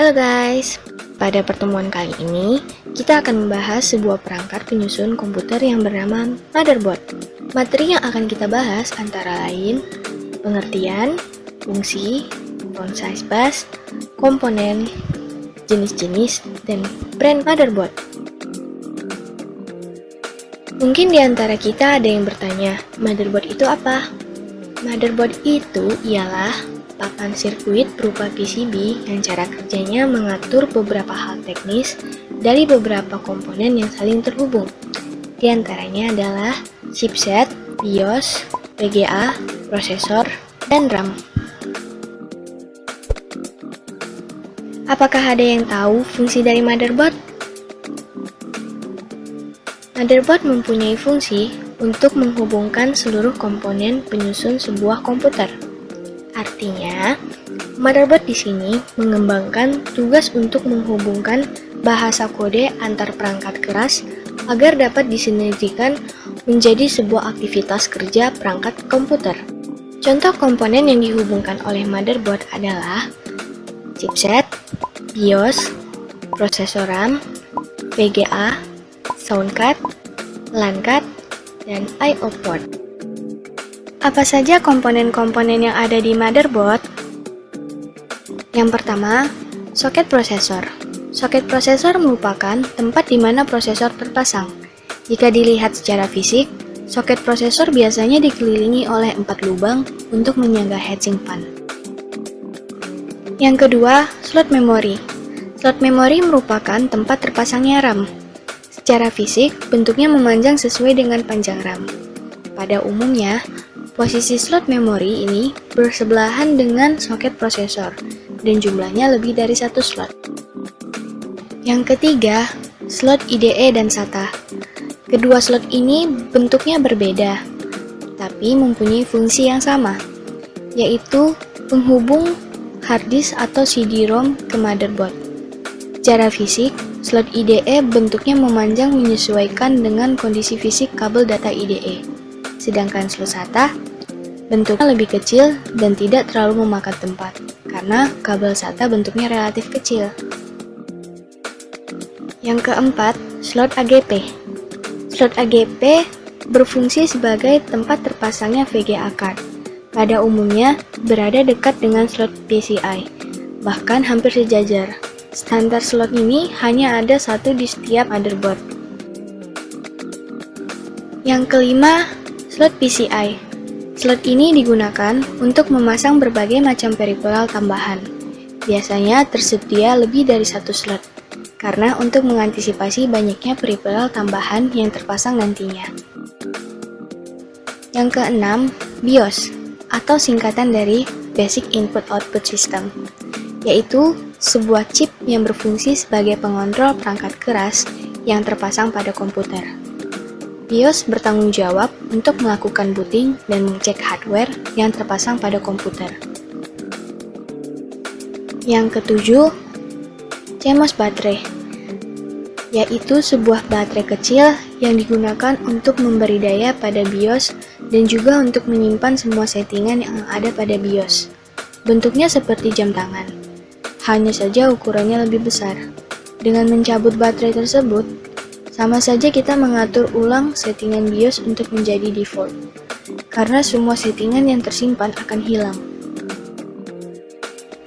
Halo guys, pada pertemuan kali ini kita akan membahas sebuah perangkat penyusun komputer yang bernama motherboard. Materi yang akan kita bahas antara lain pengertian, fungsi, font size bus, komponen, jenis-jenis, dan brand motherboard. Mungkin di antara kita ada yang bertanya, motherboard itu apa? Motherboard itu ialah papan sirkuit berupa PCB yang cara kerjanya mengatur beberapa hal teknis dari beberapa komponen yang saling terhubung. Di antaranya adalah chipset, BIOS, VGA, prosesor, dan RAM. Apakah ada yang tahu fungsi dari motherboard? Motherboard mempunyai fungsi untuk menghubungkan seluruh komponen penyusun sebuah komputer. Artinya, motherboard di sini mengembangkan tugas untuk menghubungkan bahasa kode antar perangkat keras agar dapat disinergikan menjadi sebuah aktivitas kerja perangkat komputer. Contoh komponen yang dihubungkan oleh motherboard adalah chipset, BIOS, prosesor RAM, VGA, sound card, LAN card, dan I/O port. Apa saja komponen-komponen yang ada di motherboard? Yang pertama, soket prosesor. Soket prosesor merupakan tempat di mana prosesor terpasang. Jika dilihat secara fisik, soket prosesor biasanya dikelilingi oleh 4 lubang untuk menyangga heatsink fan. Yang kedua, slot memori. Slot memori merupakan tempat terpasangnya RAM. Secara fisik, bentuknya memanjang sesuai dengan panjang RAM. Pada umumnya, posisi slot memori ini bersebelahan dengan soket prosesor, dan jumlahnya lebih dari 1 slot. Yang ketiga, slot IDE dan SATA. Kedua slot ini bentuknya berbeda, tapi mempunyai fungsi yang sama, yaitu penghubung harddisk atau CD-ROM ke motherboard. Secara fisik, slot IDE bentuknya memanjang menyesuaikan dengan kondisi fisik kabel data IDE. Sedangkan slot SATA bentuknya lebih kecil dan tidak terlalu memakan tempat, karena kabel SATA bentuknya relatif kecil. Yang keempat, slot AGP. Slot AGP berfungsi sebagai tempat terpasangnya VGA card. Pada umumnya berada dekat dengan slot PCI, bahkan hampir sejajar. Standar slot ini hanya ada satu di setiap motherboard. Yang kelima, slot PCI. Slot ini digunakan untuk memasang berbagai macam peripheral tambahan. Biasanya tersedia lebih dari 1 slot, karena untuk mengantisipasi banyaknya peripheral tambahan yang terpasang nantinya. Yang keenam, BIOS, atau singkatan dari Basic Input Output System, yaitu sebuah chip yang berfungsi sebagai pengontrol perangkat keras yang terpasang pada komputer. BIOS bertanggung jawab untuk melakukan booting dan mengecek hardware yang terpasang pada komputer. Yang ketujuh, CMOS baterai, yaitu sebuah baterai kecil yang digunakan untuk memberi daya pada BIOS dan juga untuk menyimpan semua settingan yang ada pada BIOS. Bentuknya seperti jam tangan, hanya saja ukurannya lebih besar. Dengan mencabut baterai tersebut, sama saja kita mengatur ulang settingan BIOS untuk menjadi default, karena semua settingan yang tersimpan akan hilang.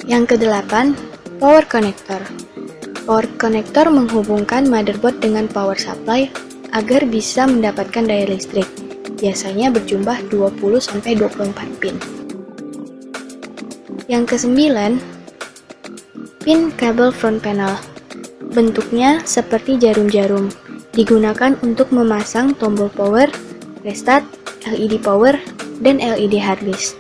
Yang kedelapan, power connector. Power connector menghubungkan motherboard dengan power supply agar bisa mendapatkan daya listrik, biasanya berjumlah 20-24 pin. Yang kesembilan, pin kabel front panel. Bentuknya seperti jarum-jarum, digunakan untuk memasang tombol power, restart, LED power, dan LED harddisk.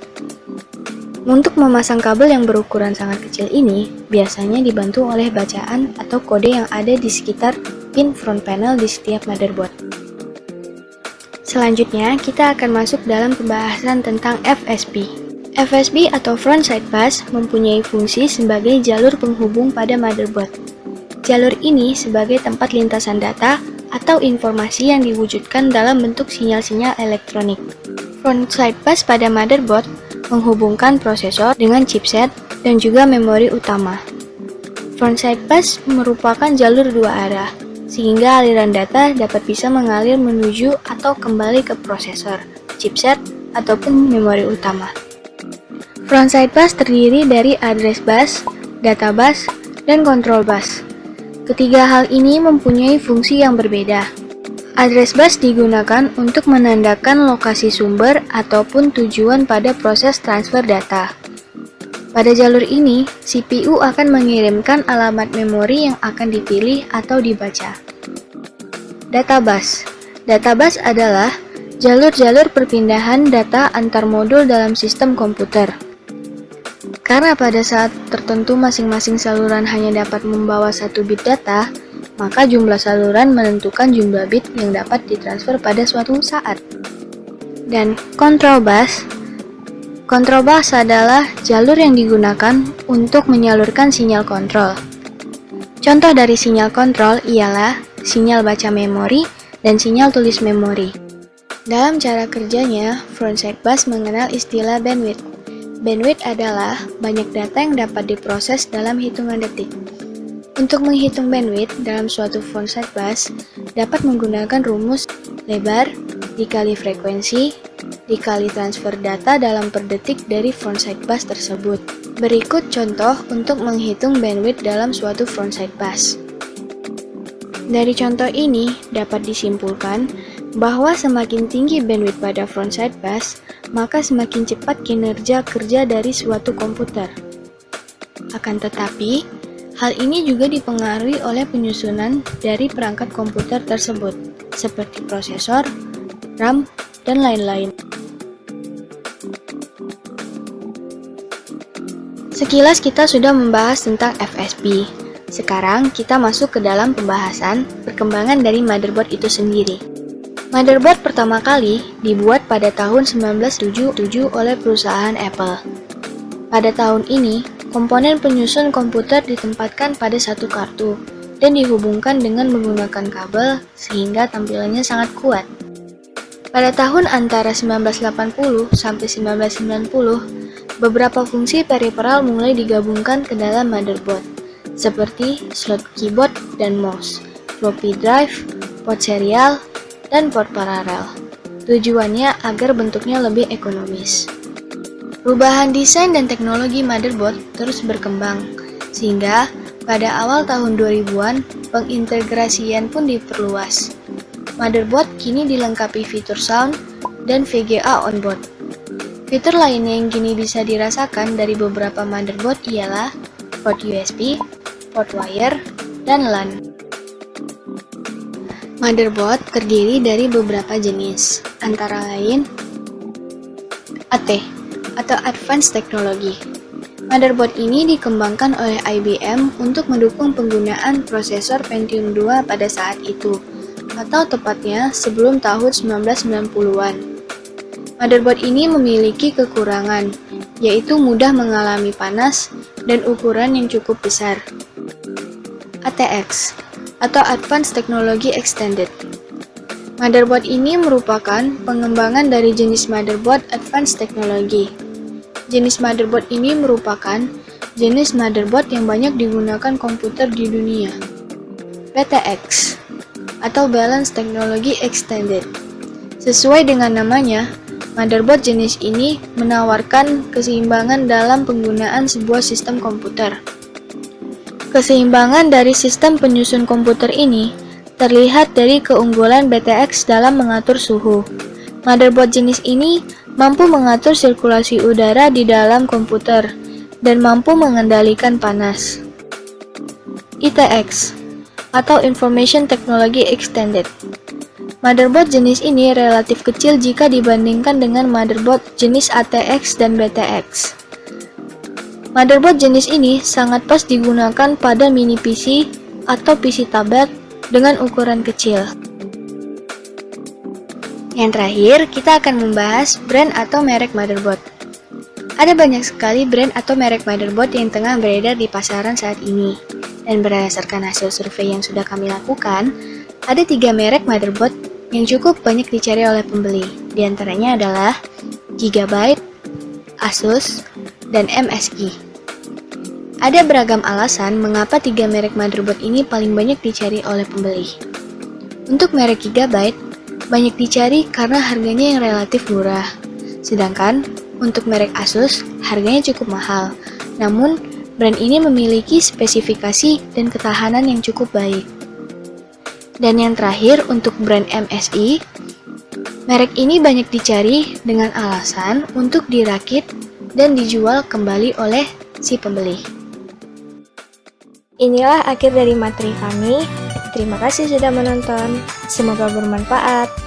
Untuk memasang kabel yang berukuran sangat kecil ini, biasanya dibantu oleh bacaan atau kode yang ada di sekitar pin front panel di setiap motherboard. Selanjutnya, kita akan masuk dalam pembahasan tentang FSB. FSB atau Front Side Bus mempunyai fungsi sebagai jalur penghubung pada motherboard. Jalur ini sebagai tempat lintasan data atau informasi yang diwujudkan dalam bentuk sinyal-sinyal elektronik. Front Side Bus pada motherboard menghubungkan prosesor dengan chipset dan juga memori utama. Frontside bus merupakan jalur dua arah, sehingga aliran data dapat bisa mengalir menuju atau kembali ke prosesor, chipset, ataupun memori utama. Frontside bus terdiri dari address bus, data bus, dan control bus. Ketiga hal ini mempunyai fungsi yang berbeda. Address bus digunakan untuk menandakan lokasi sumber ataupun tujuan pada proses transfer data. Pada jalur ini, CPU akan mengirimkan alamat memori yang akan dipilih atau dibaca. Data bus. Data bus adalah jalur-jalur perpindahan data antar modul dalam sistem komputer. Karena pada saat tertentu masing-masing saluran hanya dapat membawa 1 bit data, maka jumlah saluran menentukan jumlah bit yang dapat ditransfer pada suatu saat. Dan control bus. Control bus adalah jalur yang digunakan untuk menyalurkan sinyal kontrol. Contoh dari sinyal kontrol ialah sinyal baca memori dan sinyal tulis memori. Dalam cara kerjanya, frontside bus mengenal istilah bandwidth. Bandwidth adalah banyak data yang dapat diproses dalam hitungan detik. Untuk menghitung bandwidth dalam suatu frontside bus dapat menggunakan rumus lebar dikali frekuensi dikali transfer data dalam per detik dari frontside bus tersebut. Berikut contoh untuk menghitung bandwidth dalam suatu frontside bus. Dari contoh ini dapat disimpulkan bahwa semakin tinggi bandwidth pada frontside bus, maka semakin cepat kinerja kerja dari suatu komputer. Akan tetapi, hal ini juga dipengaruhi oleh penyusunan dari perangkat komputer tersebut, seperti prosesor, RAM, dan lain-lain. Sekilas kita sudah membahas tentang FSB. Sekarang kita masuk ke dalam pembahasan perkembangan dari motherboard itu sendiri. Motherboard pertama kali dibuat pada tahun 1977 oleh perusahaan Apple. Pada tahun ini, komponen penyusun komputer ditempatkan pada satu kartu dan dihubungkan dengan menggunakan kabel sehingga tampilannya sangat kuat. Pada tahun antara 1980 sampai 1990, beberapa fungsi periferal mulai digabungkan ke dalam motherboard, seperti slot keyboard dan mouse, floppy drive, port serial, dan port paralel. Tujuannya agar bentuknya lebih ekonomis. Perubahan desain dan teknologi motherboard terus berkembang, sehingga pada awal tahun 2000-an, pengintegrasian pun diperluas. Motherboard kini dilengkapi fitur sound dan VGA onboard. Fitur lainnya yang kini bisa dirasakan dari beberapa motherboard ialah port USB, port wire, dan LAN. Motherboard terdiri dari beberapa jenis, antara lain AT atau Advanced Technology. Motherboard ini dikembangkan oleh IBM untuk mendukung penggunaan prosesor Pentium 2 pada saat itu, atau tepatnya sebelum tahun 1990-an. Motherboard ini memiliki kekurangan, yaitu mudah mengalami panas dan ukuran yang cukup besar. ATX atau Advanced Technology Extended. Motherboard ini merupakan pengembangan dari jenis motherboard Advanced Technology. Jenis motherboard ini merupakan jenis motherboard yang banyak digunakan komputer di dunia. BTX atau Balanced Technology Extended. Sesuai dengan namanya, motherboard jenis ini menawarkan keseimbangan dalam penggunaan sebuah sistem komputer. Keseimbangan dari sistem penyusun komputer ini terlihat dari keunggulan BTX dalam mengatur suhu. Motherboard jenis ini mampu mengatur sirkulasi udara di dalam komputer dan mampu mengendalikan panas. ITX atau Information Technology Extended. Motherboard jenis ini relatif kecil jika dibandingkan dengan motherboard jenis ATX dan BTX. Motherboard jenis ini sangat pas digunakan pada mini PC atau PC tablet dengan ukuran kecil. Yang terakhir, kita akan membahas brand atau merek motherboard. Ada banyak sekali brand atau merek motherboard yang tengah beredar di pasaran saat ini. Dan berdasarkan hasil survei yang sudah kami lakukan, ada 3 merek motherboard yang cukup banyak dicari oleh pembeli. Di antaranya adalah Gigabyte, Asus, dan MSI. Ada beragam alasan mengapa 3 merek motherboard ini paling banyak dicari oleh pembeli. Untuk merek Gigabyte, banyak dicari karena harganya yang relatif murah. Sedangkan untuk merek Asus, harganya cukup mahal. Namun, brand ini memiliki spesifikasi dan ketahanan yang cukup baik. Dan yang terakhir, untuk brand MSI, merek ini banyak dicari dengan alasan untuk dirakit dan dijual kembali oleh si pembeli. Inilah akhir dari materi kami. Terima kasih sudah menonton. Semoga bermanfaat.